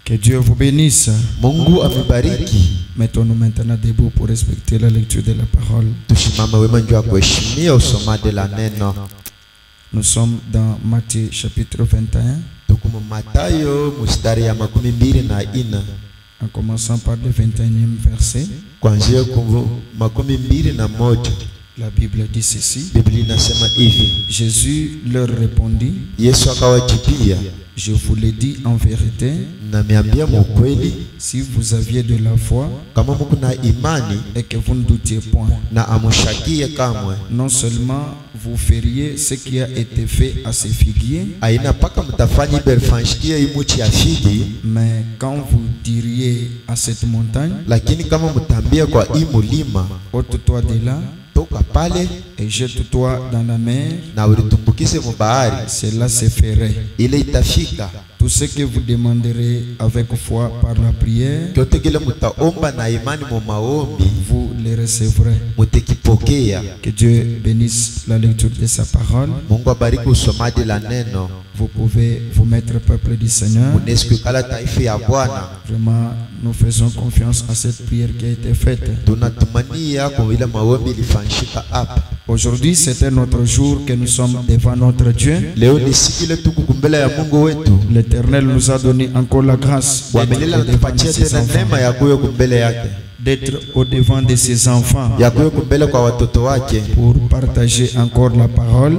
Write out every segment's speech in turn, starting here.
Que Dieu vous bénisse. Mungu amebariki. Mettons-nous maintenant debout pour respecter la lecture de la parole. Nous sommes dans Matthieu chapitre 21. En commençant par le 21e verset. La Bible dit ceci. Jésus leur répondit. Je vous l'ai dit en vérité, si vous aviez de la foi et que vous ne doutiez point, non seulement vous feriez ce qui a été fait à ces figuiers, mais quand vous diriez à cette montagne, ôte-toi de là et jette-toi dans la mer, cela se ferait. Tout ce que vous demanderez avec foi par la prière, vous le recevrez. Que Dieu bénisse la lecture de sa parole. Vous pouvez vous mettre peuple du Seigneur. Vraiment, nous faisons confiance à cette prière qui a été faite. Aujourd'hui, c'était notre jour que nous sommes devant notre Dieu. L'Éternel nous a donné encore la grâce d'être au devant de ses enfants pour partager encore la parole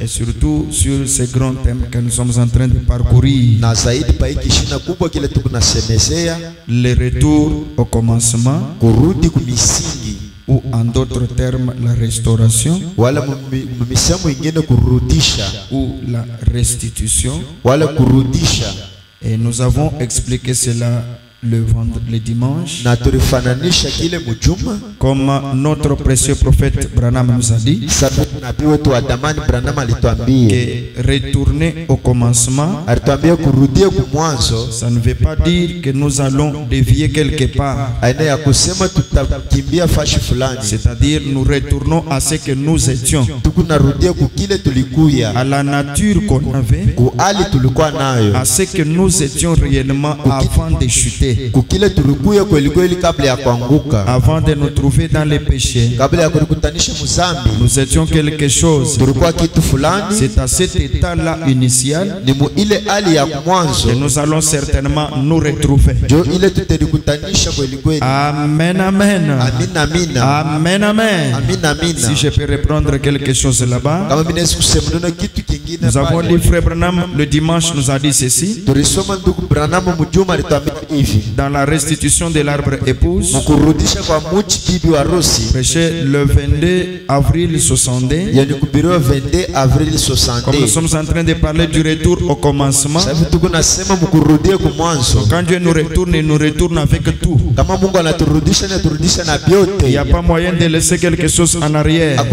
et surtout sur ces grands thèmes que nous sommes en train de parcourir. Le retour au commencement, ou en d'autres termes la restauration, ou la restitution. Et nous avons expliqué cela le dimanche, comme notre précieux prophète Branham nous a dit, que retourner au commencement, ça ne veut pas dire que nous allons dévier quelque part. C'est-à-dire nous retournons à ce que nous étions, à la nature qu'on avait, à ce que nous étions réellement avant de chuter, avant de nous trouver dans les péchés. Nous étions quelque chose. C'est à cet état-là initial que nous allons certainement nous retrouver. Amen, amen. Amen, amen. Si je peux reprendre quelque chose là-bas, nous avons lu Frère Branham le dimanche nous a dit ceci. Dans la restitution de l'arbre épouse, prêché le 22 avril 62. Comme nous sommes en train de parler du retour au commencement, quand Dieu nous retourne, il nous retourne avec tout. Il n'y a pas moyen de laisser quelque chose en arrière.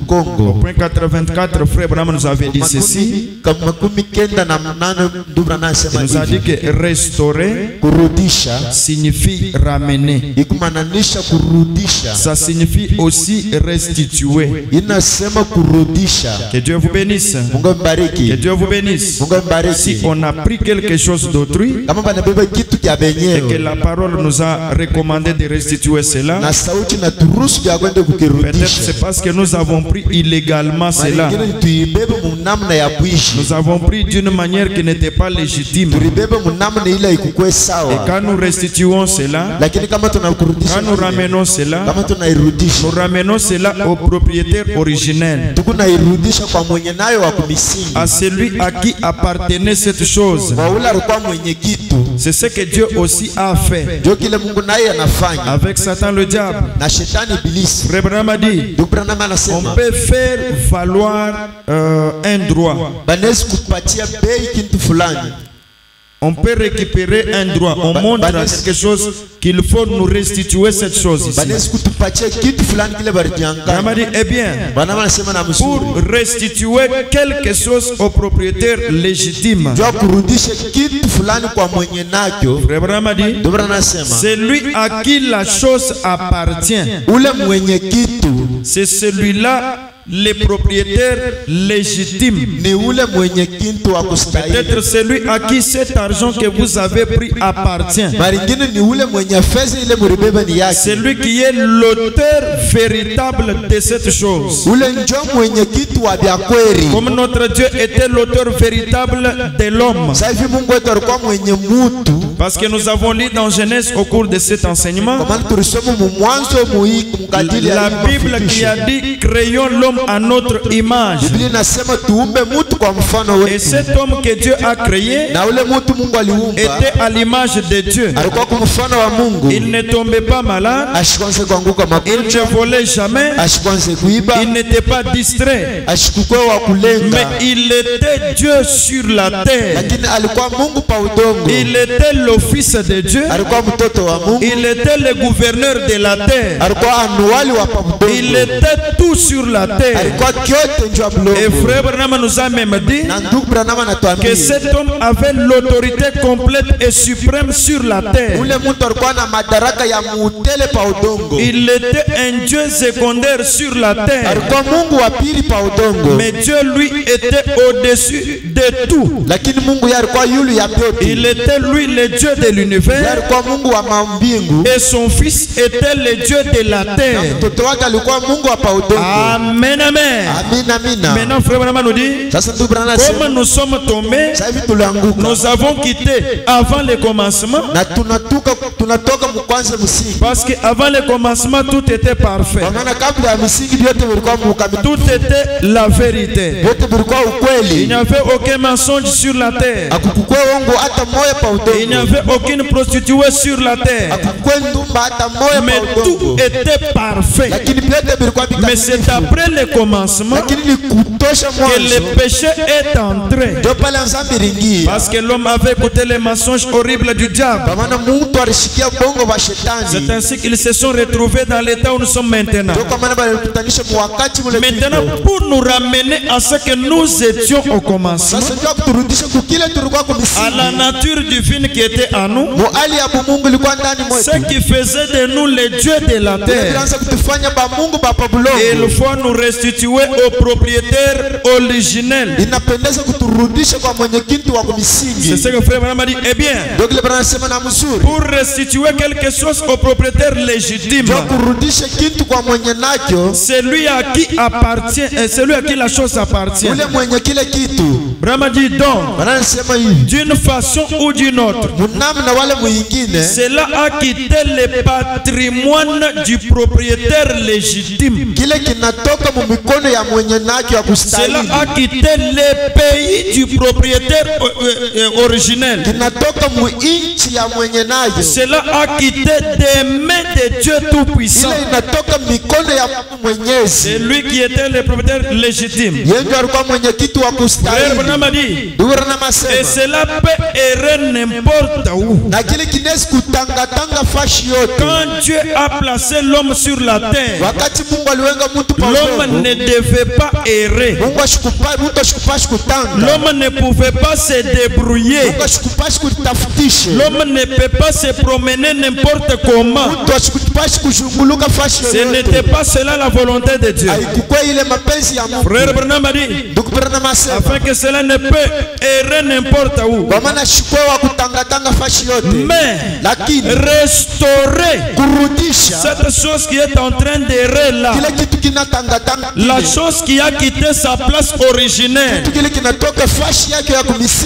Au point 84, Frère Branham nous avait dit ceci. Il nous a dit que restaurer signifie ramener. Ça signifie aussi restituer. Que Dieu vous bénisse. Que Dieu vous bénisse. Si on a pris quelque chose d'autrui et que la parole nous a recommandé de restituer cela, peut-être c'est parce que nous avons pris illégalement cela. Nous avons pris d'une manière qui n'était pas légitime. Et quand nous restituons cela, quand nous ramenons cela, nous ramenons cela au propriétaire originel, à celui à qui appartenait cette chose. C'est ce que Dieu aussi a fait avec Satan le diable. Frère Branham a dit, on peut faire valoir un droit. On peut récupérer un droit. On montre à quelque chose qu'il faut nous restituer cette chose ici. Eh bien, pour restituer quelque chose au propriétaire légitime, c'est lui à qui la chose appartient. C'est celui-là le propriétaire légitime. Peut-être celui à qui cet argent que vous avez pris appartient. Celui qui est l'auteur véritable de cette chose. Comme notre Dieu était l'auteur véritable de l'homme. Parce que nous avons lu dans Genèse au cours de cet enseignement, la Bible qui a dit créons l'homme à notre image. Et cet homme que Dieu a créé était à l'image de Dieu. Il ne tombait pas malade, il ne volait jamais, il n'était pas distrait, mais il était Dieu sur la terre. Il était le fils de Dieu, il était le gouverneur de la terre, il était tout sur la terre. Et frère Branham nous a même dit que cet homme avait l'autorité complète et suprême sur la terre. Il était un Dieu secondaire sur la terre, mais Dieu lui était au-dessus de tout. Il était lui le Dieu de l'univers et son fils était le Dieu de la terre. Amen, amen. Maintenant frère Branham nous dit, comme nous sommes tombés, nous avons quitté avant le commencement, parce qu'avant le commencement tout était parfait, tout était la vérité. Il n'y avait aucun mensonge sur la terre, il n'y avait aucune prostituée sur la terre, mais tout était parfait. Mais c'est après le commencement que le péché est entré, parce que l'homme avait écouté les mensonges horribles du diable. C'est ainsi qu'ils se sont retrouvés dans l'état où nous sommes maintenant. Maintenant, pour nous ramener à ce que nous étions au commencement, à la nature divine qui était en nous, ce qui faisait de nous les dieux de la terre, il faut nous restituer au propriétaire originel. C'est ce que frère Branham a dit. Eh bien, pour restituer quelque chose au propriétaire légitime, celui à qui appartient, celui à qui la chose appartient, Branham a dit donc, d'une façon ou d'une autre, cela a quitté le patrimoine du propriétaire légitime. Cela a quitté le pays du propriétaire originel. Cela a quitté des mains de Dieu Tout-Puissant. C'est lui qui était le propriétaire légitime. Frère Branham a dit, et cela peut errer n'importe où. Quand Dieu a placé l'homme sur la terre, l'homme ne devait pas errer. L'homme ne pouvait pas se débrouiller. L'homme ne peut pas se promener n'importe comment. Ce n'était pas cela la volonté de Dieu. Frère Branham a dit, afin que cela ne peut errer n'importe où, mais restaurer cette chose qui est en train d'errer là, la chose qui a quitté sa place originelle,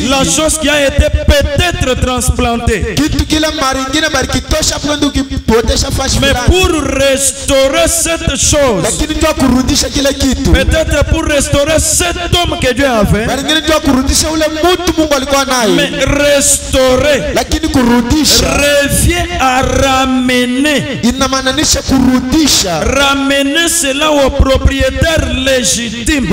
la chose qui a été peut-être transplantée. Mais pour restaurer cette chose, peut-être pour restaurer cet homme que Dieu avait, mais restaurer revient à ramener cela au propriétaire légitime.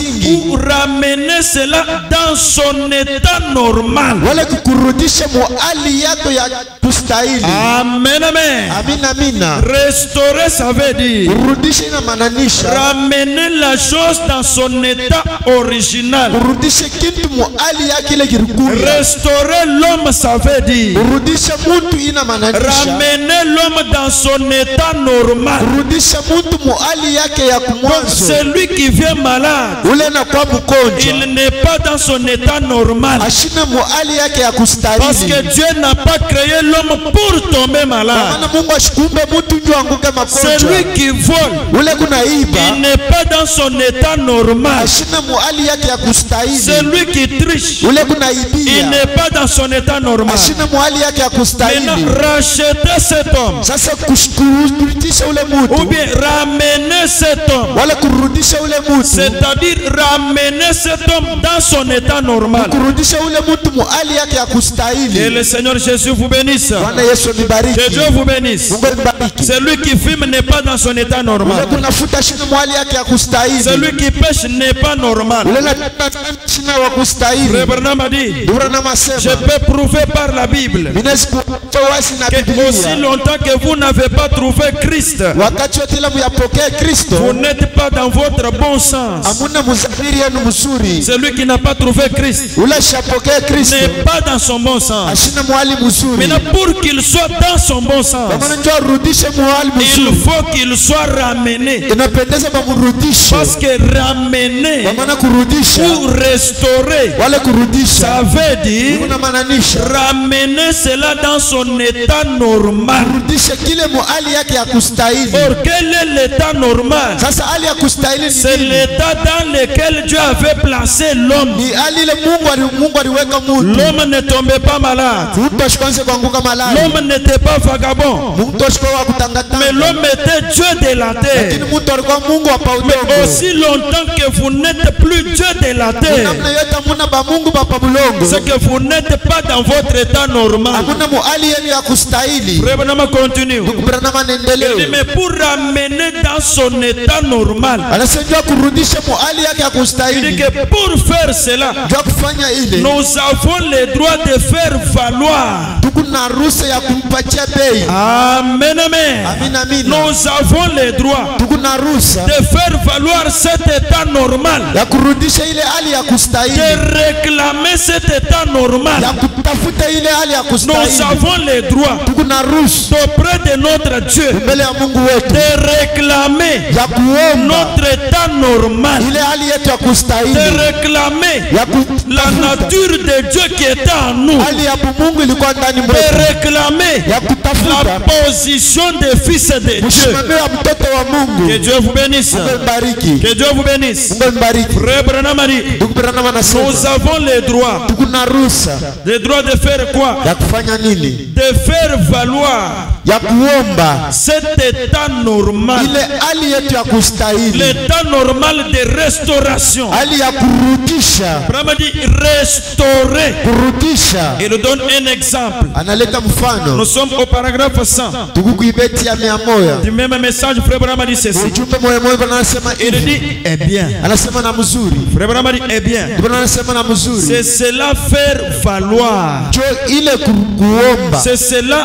misingi. Pour ramener cela dans son état normal. Wala kukurudisha muali yako ya kustahili. Amen, amen. Amina, amina. Restaurer, ça veut dire Kurudisha ina mananisha ramener la chose dans son état original. kurudisha kitu muali yake ile kirikuya. Restaurer l'homme, ça veut dire Kurudisha muntu ina mananisha ramener l'homme dans son état normal. kurudisha muntu muali yake ya kumwanzo. Celui qui vient malade, Ule na kwa mkonjwa il n'est pas dans son état normal. ashina muali yake ya Parce kustahili. que Dieu n'a pas créé l'homme pour tomber malade. Maana Mungu ashikumbe mtu ndio anguke magonjwa. Celui qui vole, Ule kuna iba il n'est pas dans son état normal. ashina muali yake ya kustahili. Celui qui triche, Ule kuna il ibia n'est pas dans son état normal. ashina muali yake ya kustahili. Maintenant, racheter cet homme, Sasa kurudisha ule ou mtu bien ramener cet homme, wala kurudisha ule mtu, c'est-à-dire ramener cet homme dans son état normal. kurudisha ule mtu muali yake ya Que kustahili. le Seigneur Jésus vous bénisse. Bwana Yesu Que nibariki. Dieu vous bénisse. Mungu nibariki. Celui qui fume n'est pas dans son état Ule normal. kunafuta shina muali yake ya kustahili. Celui qui pêche n'est pas normal. Ule na shina wa kustahili. Frère Branham a dit, Biblia je inasema peux prouver par la Bible Minaweza kutoa wasi na que aussi Biblia. longtemps que vous n'avez pas trouvé Christ, Wakati wote ila muyapokea Kristo, vous n'êtes pas dans votre bon sens. hamuna mzabiri yenu mzuri. Celui qui n'a pas trouvé Christ Ule shapokea Kristo n'est pas dans son bon sens. ashina muali mzuri. Maintenant, pour qu'il soit dans son bon sens, Kama ndio arudishe muali il mzuri. faut qu'il soit ramené. Inapendeza bamrudishe. Parce que ramener Kwa maana kurudisha ou restaurer, wale kurudisha ça veut dire kuna maanisha ramener cela dans son état normal. kurudisha kile muali yake ya kustahili. Or, quel est l'état normal? Sasa hali ya kustahili ni C'est nini? l'état dans lequel Dieu avait placé l'homme. Ni hali ile Mungu aliweka mtu. L'homme ne tombait pas malade. Mtu ashikwanze kuanguka malali. L'homme n'était pas vagabond. Mtu ashikwa kutangatanga. Mais l'homme était Dieu de la Lakini terre. mtu alikuwa Mungu hapa Mais udongo. aussi longtemps que vous n'êtes plus Dieu de la terre, Namna yote hamuna ba Mungu hapa bulongo. c'est que vous n'êtes pas dans votre état normal. Hamuna muali yenu ya kustahili. Frère Branham continue. Branham Il dit, anaendelea. mais pour ramener dans son état normal, Anasema kurudisha muali yake ya il dit kustahili. que pour faire cela, Ndio kufanya ile. nous avons le droit de faire valoir. Tuko na ruhusa ya kumpatia bei. Amen, amen. Amina, amina. Nous avons le droit Tuko na ruhusa de faire valoir cet état normal, ya kurudisha ile hali ya kustahili. de réclamer cet état normal. Ya kutafuta ile hali ya Nous kustahili. avons le droit Tuko na ruhusa auprès de notre Dieu mbele ya Mungu wetu de réclamer ya kuomba notre état normal, ile hali yetu ya de kustahili. réclamer Ya la kutafuta nature de Dieu qui est en nous, hali ya Mungu ilikuwa ndani de mwetu. réclamer Ya kutafuta la position de fils de Dieu. msimamio ya mtoto wa Mungu. Que Dieu vous bénisse. Mungu mbariki. Que Dieu vous bénisse. Mungu mbariki. Frère Branham a dit, Ndugu Branham nous anasema avons le droit. tuko na ruhusa Le droit de faire quoi? ya kufanya nini? De faire valoir Ya kuomba cet état normal. ile hali yetu ya kustahili. L'état normal de restauration. Hali ya kurudisha. Branham dit restaurer. Kurudisha. Il donne un exemple. Analeta mfano. Nous sommes au paragraphe 100. Tuko kuibeti ya 100. Du même message, Frère Branham a dit ceci. Ujumbe moyo moyo anasema Il hivi. dit, eh bien. Anasema na mzuri. Frère Branham a dit, eh bien. Bwana anasema na mzuri. C'est cela faire valoir. Jo ile kuomba. C'est cela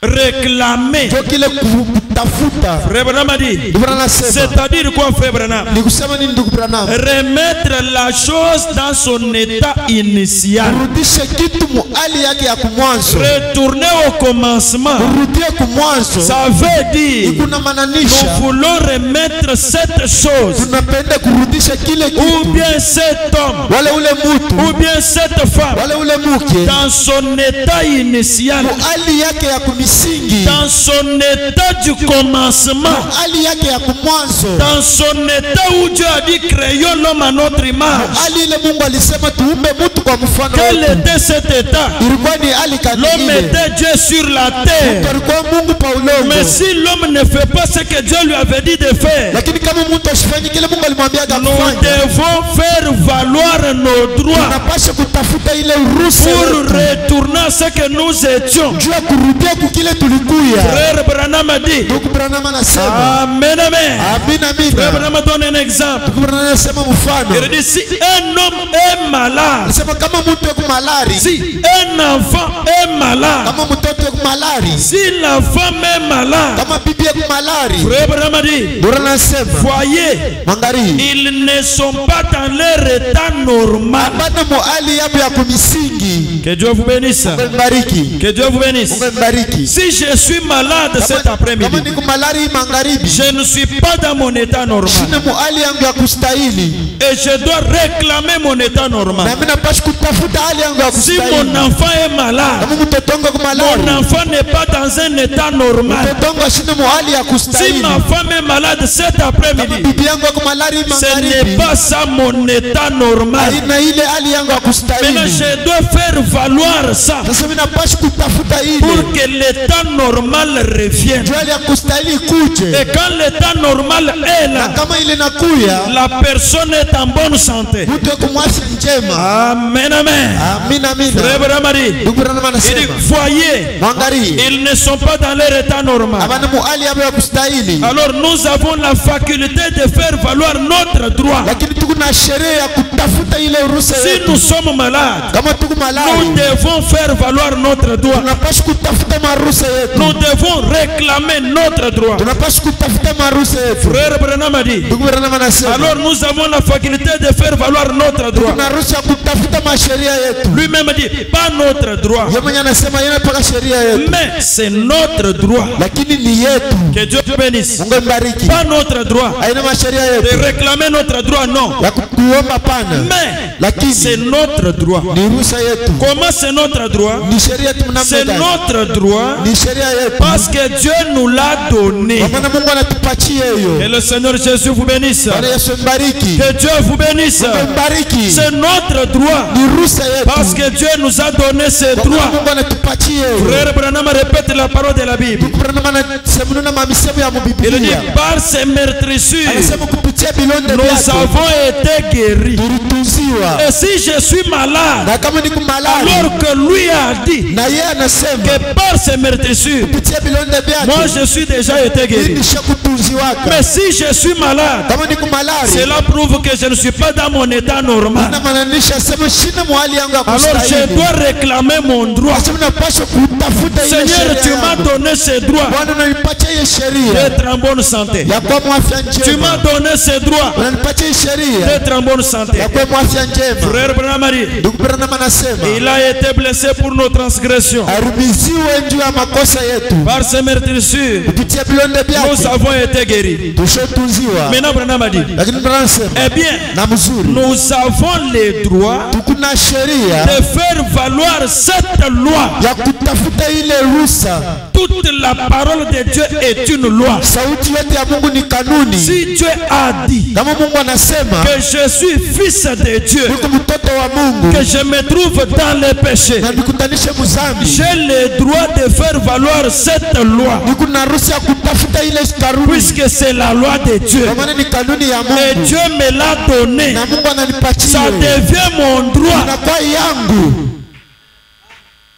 réclamer. Jo kile kutafuta. Frère Branham a dit, Bwana anasema c'est-à-dire quoi, Frère Branham? ni kusema nini ndugu Branham? Remettre la chose dans son état initial. Kurudisha kitu mu hali yake ya kumwanzo. Retourner au commencement. Kurudie kumwanzo. Ça veut dire, Kuna nous mananisha. voulons remettre cette chose, Tunapenda kurudisha kile ou kitu. bien cet homme, Wale ule mtu. ou bien cette femme, Wale ule mke. dans son état initial, Mu hali yake ya kumisingi. dans son état du commencement, Hali yake ya kumwanzo. dans son état où Dieu a dit créons l'homme à notre image. Hali ile Mungu alisema tuumbe mtu kwa mfano Quel wetu. était cet état? Ilikuwa ni hali L'homme kamili. était Dieu sur la terre. Alikuwa Mungu pa ulongo. Mais si l'homme ne fait pas ce que Dieu lui avait dit de faire, Lakini kama mtu asifanye kile Mungu alimwambia nous kufanya. devons faire valoir nos droits. Tunapaswa kutafuta ile ile ruhusa pour retourner à ce que nous étions. juu ya kurudia kukile tulikuya. Frère Branham a dit. Ndugu Branham anasema Amen, amen. amina Frère amina. Branham donne un exemple. Ndugu Branham anasema mfano. Il dit si un homme est malade, Anasema kama mtu yuko malari, si un enfant est malade, kama mtoto yuko malari, si la femme est malade, kama bibi yuko malari. Frère Branham a dit, Ndio anasema voyez, mwangalie. ils ne sont pas dans leur état normal. Hapana mohali yapo ya kumisingi. Que Dieu vous bénisse. Mungu mbariki. Que Dieu vous bénisse. Mungu mbariki. Si je suis malade cet Kama après-midi, niko malari magharibi, je ne suis pas dans mon état normal. sina mohali yangu ya kustahili. Et je dois réclamer mon état Na normal. mimi napaswa kutafuta hali yangu ya Si kustahili. mon enfant est malade, Kama mtoto wangu yuko mon malari, enfant n'est pas dans un état normal. mtoto wangu sina mohali ya Si kustahili. ma femme est malade cet Kama après-midi, bibi yangu yuko malari ce n'est magharibi, pas ça mon état normal. haina ile hali yangu ya Maintenant, kustahili. je dois faire valoir ça Sasa mimi napaswa kutafuta ile pour que l'état normal revienne. hali ya kustahili kuje. Et quand l'état normal est Na là, kama ile nakuya, la personne est en bonne santé. mtu yuko mwafya njema. Amen, amen. Amina amina. Frère Branham a dit, Ndugu Branham il dit, anasema, voyez, mwangalie, ils ne sont pas dans leur état normal. abana muhali yabo ya kustahili. Alors nous avons la faculté de faire valoir notre droit. Lakini tuko na sheria ya kutafuta ile ruhusa Si yetu. nous sommes malades, Kama tuko nous malari, devons faire valoir notre droit. tunapaswa kutafuta maruhusa yetu. Nous devons réclamer notre droit. Tunapaswa kutafuta maruhusa yetu. Frère Branham a dit, Ndugu Branham anasema, alors nous avons la faculté de faire valoir notre droit. tuna ruhusa ya kutafuta masheria yetu. Lui-même dit, pas notre droit, Yeye mwenyewe anasema yeye anapaka sheria yetu. mais c'est notre droit. Lakini ni yetu. Que Dieu te bénisse. Mungu mbariki. Pas notre droit Haina masheria de yetu. réclamer notre droit, non. Ya kuomba pana. Mais Lakini c'est notre droit. ni ruhusa yetu. Comment c'est notre droit? Ni sheria yetu C'est mnamna. notre droit Ni sheria yetu. parce que Dieu nous l'a donné. Kwa maana Mungu anatupatia Que hiyo. le Seigneur Jésus vous bénisse. Bwana Yesu mbariki. Que Dieu vous bénisse. Mbariki. C'est notre droit Ni ruhusa yetu. parce que Dieu nous a donné ses Kwa maana droits. Mungu anatupatia hiyo. Frère Branham répète la parole de la Bible. Branham anasemuna mamisemo ya Il dit, Biblia. par ses meurtrissures, Anasema kupitia bilonde nous vyake avons été guéris. tulitunziwa. Et si je suis malade, Na kama niko malari, alors que lui a dit na yeye anasema que par ses meurtrissures, kupitia bilonde moi vyake je suis déjà été guéri. nishakutunziwaka. Mais si je suis malade, Kama niko malari, cela prouve que je ne suis pas dans mon état normal. inamaanisha sema shina mwali yangu ya Alors je kustahili. dois réclamer mon droit. Sasa napaswa kutafuta ile Seigneur, tu sheria m'as yangu. donné ces droits Bwana unanipatia hiyo sheria d'être en bonne santé. ya kuwa mwafya Tu m'as njema. donné ces droits Unanipatia hiyo sheria d'être en bonne santé. ya kuwa mwafya njema. Frère Branham a dit, Ndugu Branham anasema il a été blessé pour nos transgressions. arubiziwe juu ya makosa yetu. Par ses meurtrissures, Kupitia bilonde nous vyake avons été guéris. tushotunziwa. Maintenant, Branham a dit, Lakini Branham anasema eh bien, na mzuri, nous avons le droit tukuna sheria de faire valoir cette loi. ya kutafuta ile ruhusa. Toute la parole de Dieu est une loi. Sauti yote ya Mungu ni kanuni. Si Dieu a dit Kama Mungu anasema que je suis fils de Dieu, niko mtoto wa Mungu que je me trouve dans les péchés, na nikutanishe mzambi, j'ai le droit de faire valoir cette loi, niko na ruhusa ya kutafuta ile kanuni, puisque c'est la loi de Dieu. kwa maana ni kanuni ya Et Mungu Dieu me l'a donné. na Mungu ananipatia. Ça devient mon droit. Inakuwa yangu.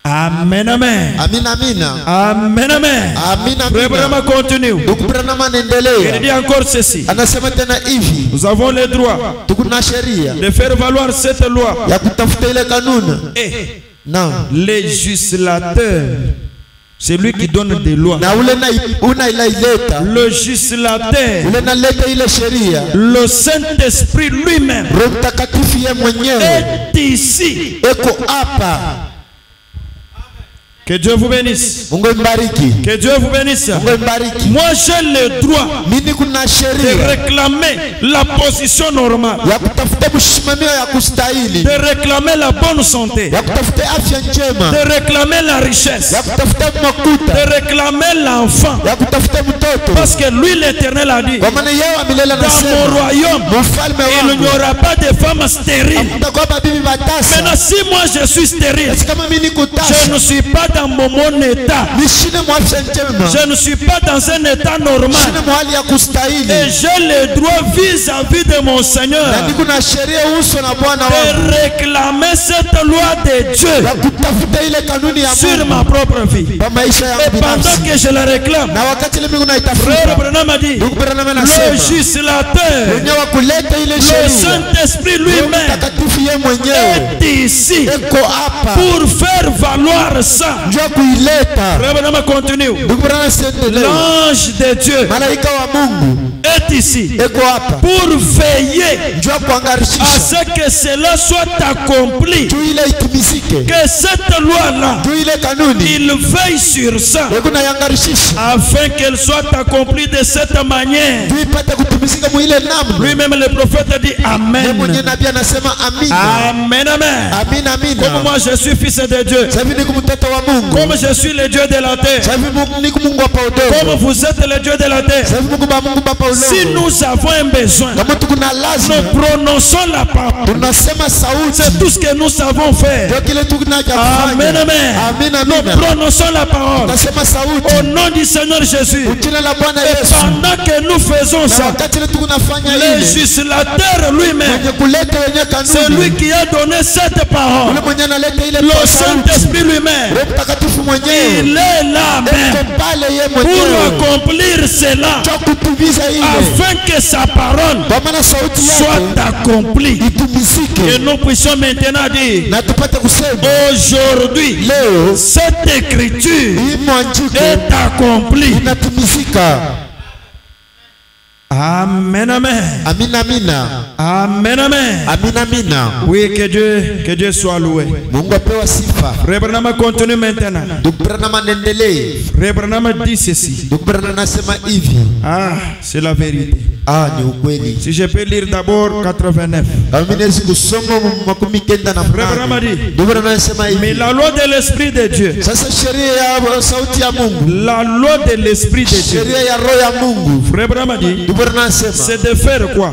Amen, amen. Amina amina. Amen, amen. Amina Frère Branham amina. continue. Ndugu Branham Il anaendelea. dit encore ceci. Anasema tena hivi, Nous avons le droit tuko na sheria de faire valoir cette loi. ya kutafuta ile kanuni. Et Na législateur, c'est lui qui donne des lois. na ule na una ile ileta. Le législateur, Ule naleta ile sheria. le Saint-Esprit lui-même Roho Mtakatifu yeye mwenyewe est ici. eko hapa. Que Dieu vous bénisse. Mungu mbariki. Que Dieu vous bénisse. Mungu mbariki. Moi, j'ai le droit Mimi kuna de sheria réclamer la position normale, ya kutafuta mshimamio ya kustahili, de réclamer la bonne santé, ya kutafuta afya njema, de réclamer la richesse, ya kutafuta makuta, de réclamer l'enfant. ya kutafuta mtoto. Parce que lui, l'Éternel a dit, Kwa maana yeye wa milele dans mon anasema, royaume, mfalme il n'y wangu aura pas de femmes stériles. hakutakuwa mabibi matasa. Maintenant, si moi je suis stérile, Basi kama mimi niko je ne tasa, suis pas dans mon état. Je ne suis pas dans un état normal. Et j'ai le droit vis-à-vis de mon Seigneur de réclamer cette loi de Dieu sur ma propre vie. Et pendant que je la réclame, Frère Branham a dit, le législateur, le Saint-Esprit lui-même est ici pour faire valoir ça. Frère Branham continue. L'ange de Dieu est ici pour veiller à ce que cela soit accompli. Que cette loi-là, il veille sur ça afin qu'elle soit accomplie de cette manière. Lui-même le prophète a dit Amen. Amen, amen. Comme moi je suis fils de Dieu, comme je suis le Dieu de la terre, comme vous êtes le Dieu de la terre, si nous avons un besoin, nous prononçons la parole. C'est tout ce que nous savons faire. Amen, amen. Nous prononçons la parole au nom du Seigneur Jésus. Et pendant que nous faisons ça, le législateur lui-même, c'est lui qui a donné cette parole. Le Saint-Esprit lui-même, il est là même pour accomplir cela afin que sa parole soit accomplie. Et nous puissions maintenant dire aujourd'hui cette écriture est accomplie. Amen, amen. Amina, amina. Amen, amen. Amina, amina. Oui, que Dieu soit loué. Frère Branham continue maintenant. Frère Branham dit ceci. Ah, c'est la vérité. Si je peux lire d'abord 89. Frère Branham dit, mais la loi de l'Esprit de Dieu, la loi de l'Esprit de Dieu, Frère Branham dit, c'est de faire quoi?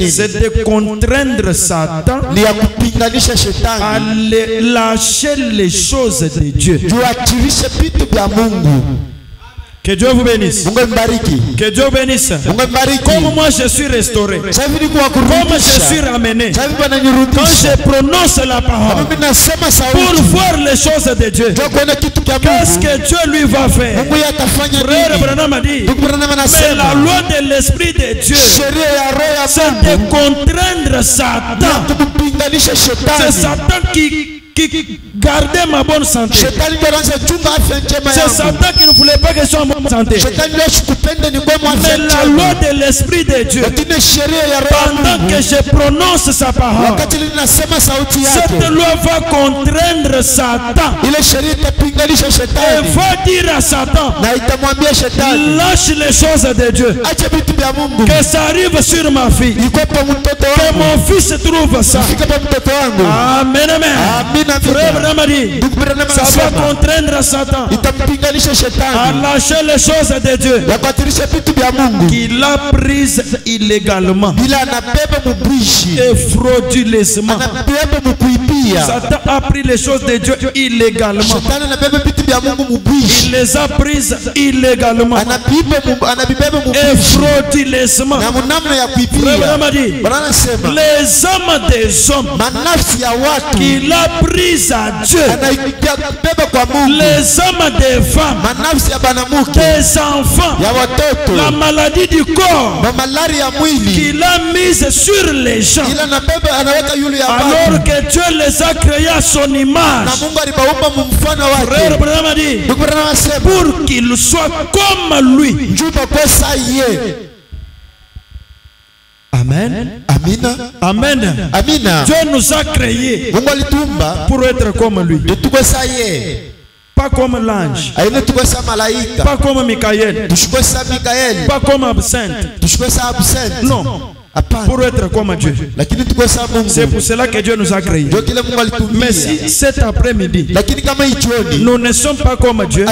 C'est de contraindre Satan à lâcher les choses de Dieu. Que Dieu vous bénisse. Que Dieu bénisse. Comme moi je suis restauré, comme je suis ramené, quand je prononce la parole pour voir les choses de Dieu, qu'est-ce que Dieu lui va faire? Frère Branham a dit, mais la loi de l'Esprit de Dieu, c'est de contraindre Satan. C'est Satan qui gardait ma bonne santé. C'est Satan qui ne voulait pas que je sois en bonne santé. Mais la loi de l'Esprit de Dieu, pendant que je prononce sa parole, cette loi va contraindre Satan et va dire à Satan, lâche les choses de Dieu, que ça arrive sur ma fille, que mon fils trouve ça. Amen, amen. Frère Branham a dit, ça va contraindre Satan à lâcher les choses de Dieu qu'il a prises illégalement et frauduleusement. Satan a pris les choses de Dieu illégalement. Il les a prises illégalement et frauduleusement. Frère Branham a dit, les âmes des hommes qu'il a prises à Dieu, les âmes des femmes, des enfants, la maladie du corps qu'il a mise sur les gens, alors que Dieu les a créés à son image. Frère Branham a dit, pour qu'il soit comme lui. Amen. Amina. Amen. Amina. Dieu nous a créés pour être comme lui. Pas comme l'ange. Pas comme Michael. Pas comme Absinthe. Non. pour être comme Dieu. C'est pour cela que Dieu nous a créés. Mais si cet après-midi nous ne sommes pas comme Dieu,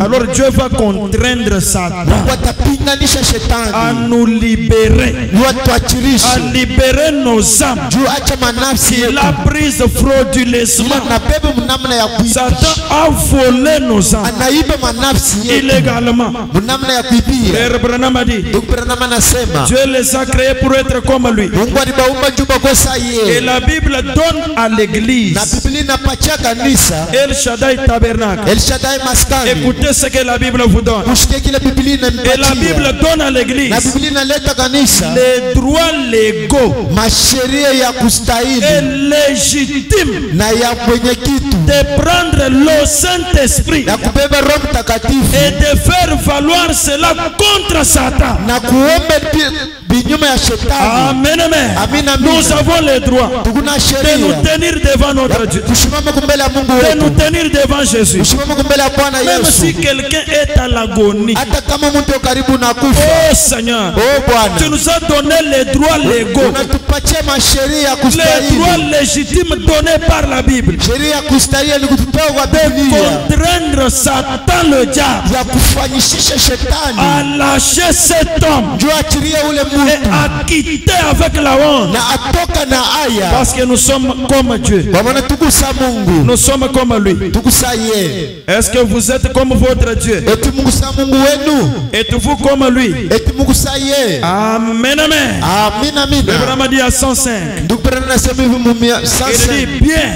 alors Dieu va contraindre Satan à nous libérer, à libérer nos âmes qu'il a prises frauduleusement. Satan a volé nos âmes illégalement. Frère Branham a dit, Dieu les a créés pour être comme lui. Et la Bible donne à l'église El Shaddai Tabernacle. Écoutez ce que la Bible vous donne. Et la Bible donne à l'église les droits légaux et légitimes de prendre le Saint-Esprit et de faire valoir cela contre Satan. Amen, amen. Nous avons le droit de nous tenir devant notre Dieu, de nous tenir devant Jésus. Même si quelqu'un est à l'agonie, oh Seigneur, tu nous as donné les droits légaux, les droits légitimes donnés par la Bible, de contraindre Satan le diable à lâcher cet homme et à quitter avec la honte, parce que nous sommes comme Dieu, nous sommes comme lui. Est-ce que vous êtes comme votre Dieu? Êtes-vous comme lui? Amen, amen. Le Brahma dit à 105, il dit bien,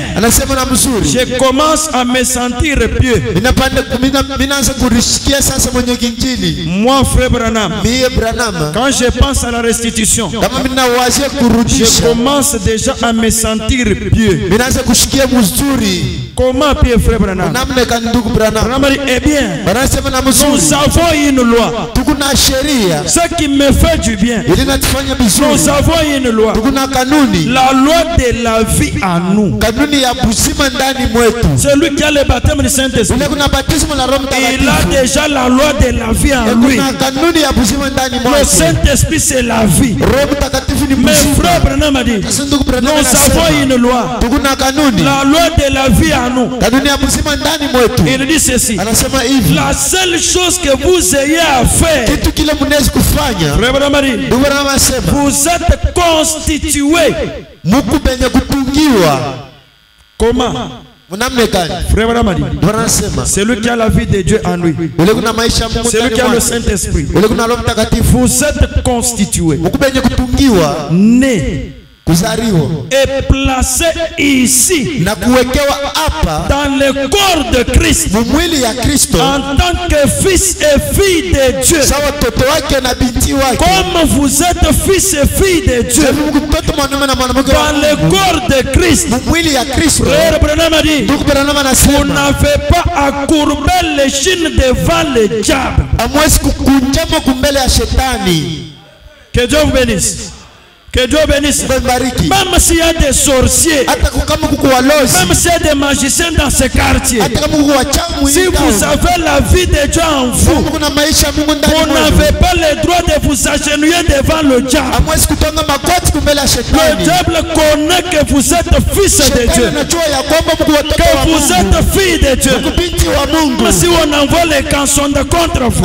je commence à me sentir pieux. Moi, frère Branham, quand je pense à la restitution, je commence déjà à me sentir pieux. Comment pieux, frère Branham? Branham dit, eh bien, nous avons une loi. Ce qui me fait du bien, nous avons une loi. La loi de la vie à nous. Celui qui a le baptême du Saint-Esprit, il a déjà la loi de la vie en lui. Le Saint-Esprit, c'est la vie. Mais frère Branham a dit, nous avons une loi, la loi de la vie à nous. Il dit ceci, la seule chose que vous ayez à faire, frère Branham a dit, vous êtes constitué. Comment? Frère Branham a dit, c'est lui qui a la vie de Dieu en lui, c'est lui qui a le Saint-Esprit. Vous êtes constitué, né et placé ici dans le corps de Christ en tant que fils et fille de Dieu. Comme vous êtes fils et fille de Dieu dans le corps de Christ, frère Branham a dit, vous n'avez pas à courber les chines devant le diable. Que Dieu vous bénisse. Que Dieu bénisse. Même s'il y a des sorciers, même s'il y a des magiciens dans ce quartier, si vous avez la vie de Dieu en vous, vous n'avez pas le droit de vous agenouiller devant le diable. Le diable connaît que vous êtes fils de Dieu, que vous êtes fille de Dieu. Mais si on envoie les cansondes contre vous,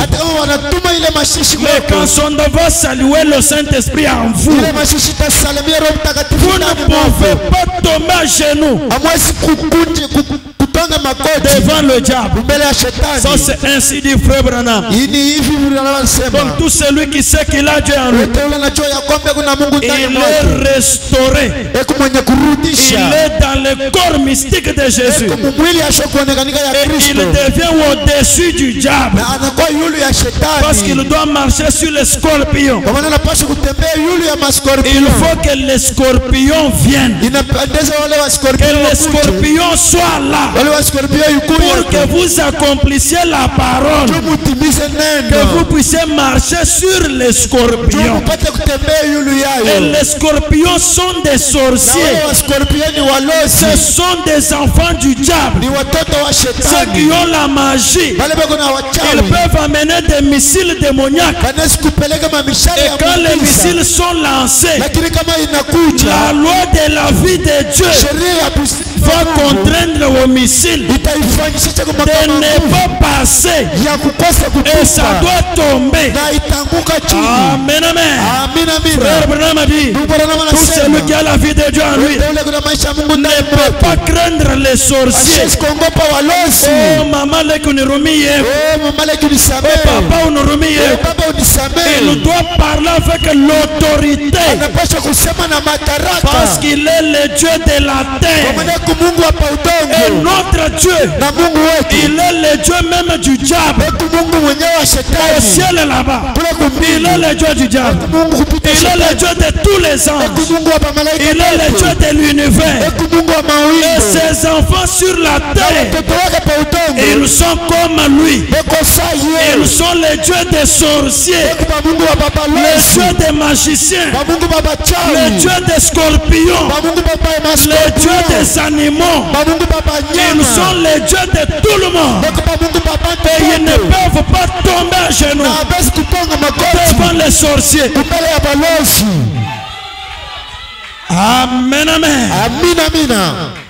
les cansondes vont saluer le Saint-Esprit en vous. Vous ne pouvez pas tomber à genoux devant le diable. Ça, c'est ainsi dit frère Branham. Donc tout celui qui sait qu'il a Dieu en lui, il est restauré. Il est dans le corps mystique de Jésus. Et il devient au-dessus du diable, parce qu'il doit marcher sur les scorpions. Il faut que les scorpions viennent, que les scorpions soient là. pour que vous accomplissiez la parole, que vous puissiez marcher sur les scorpions. Et les scorpions sont des sorciers. Ce sont des enfants du diable. Ceux qui ont la magie, ils peuvent amener des missiles démoniaques. Et quand les missiles sont lancés, la loi de la vie de Dieu va contraindre aux missiles de ne pas passer. Et ça doit tomber. Amen, amen. Frère Branham a dit, tout celui qui a la vie de Dieu en lui ne peut pas craindre les sorciers. Oh maman lekunirumie, oh papa unurumie. Il doit parler avec l'autorité parce qu'il est le Dieu de la terre. Et notre Dieu, il est le Dieu même du diable. Au ciel là-bas, il est le Dieu du diable. Il est le Dieu de tous les anges. Il est le Dieu de l'univers. Et ses enfants sur la terre, ils sont comme lui. Ils sont les dieux des sorciers, les dieux des magiciens, les dieux des scorpions, les dieux des animaux. Ils sont les dieux de tout le monde. Et ils ne peuvent pas tomber à genoux devant les sorciers. Amen, amen.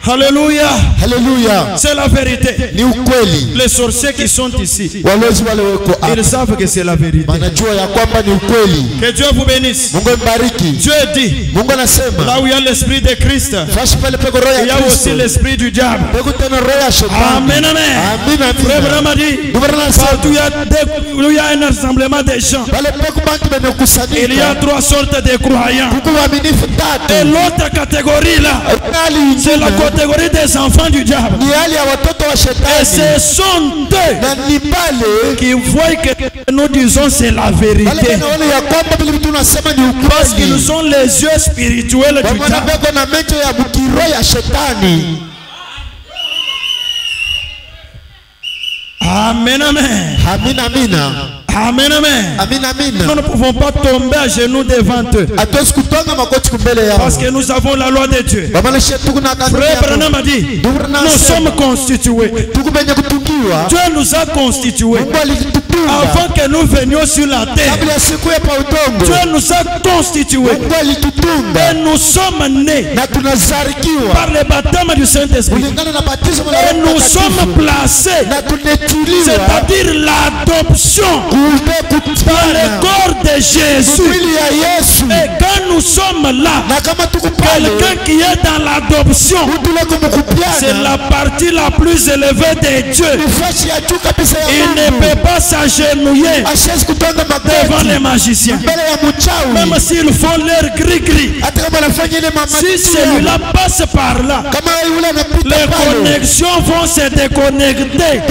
Alléluia. C'est la vérité. Les sorciers qui sont ici, ils savent que c'est la vérité. Que Dieu vous bénisse. Dieu dit, là où il y a l'esprit de Christ, il y a aussi l'esprit du diable. Amen, amen. Frère Branham a dit, partout où il y a un rassemblement des gens, il y a trois sortes de croyants. Et l'autre catégorie là, c'est la catégorie des enfants du diable. Et ce sont eux qui voient que nous disons c'est la vérité. Parce qu'ils sont les yeux spirituels du diable. Amen, amen. Amen, amen. Nous ne pouvons pas tomber à genoux devant eux. Parce que nous avons la loi de Dieu. Frère Branham a dit, nous sommes constitués. Dieu nous a constitués. Avant que nous venions sur la terre, Dieu nous a constitués. Et nous sommes nés par le baptême du Saint-Esprit. Et nous sommes placés, c'est-à-dire l'adoption par le corps de Jésus. Et quand nous sommes là, quelqu'un qui est dans l'adoption, c'est la partie la plus élevée de Dieu. Il ne peut pas s'agenouiller devant les magiciens. Même s'ils font leur gris-gris, si celui-là passe par là, les connexions vont se déconnecter.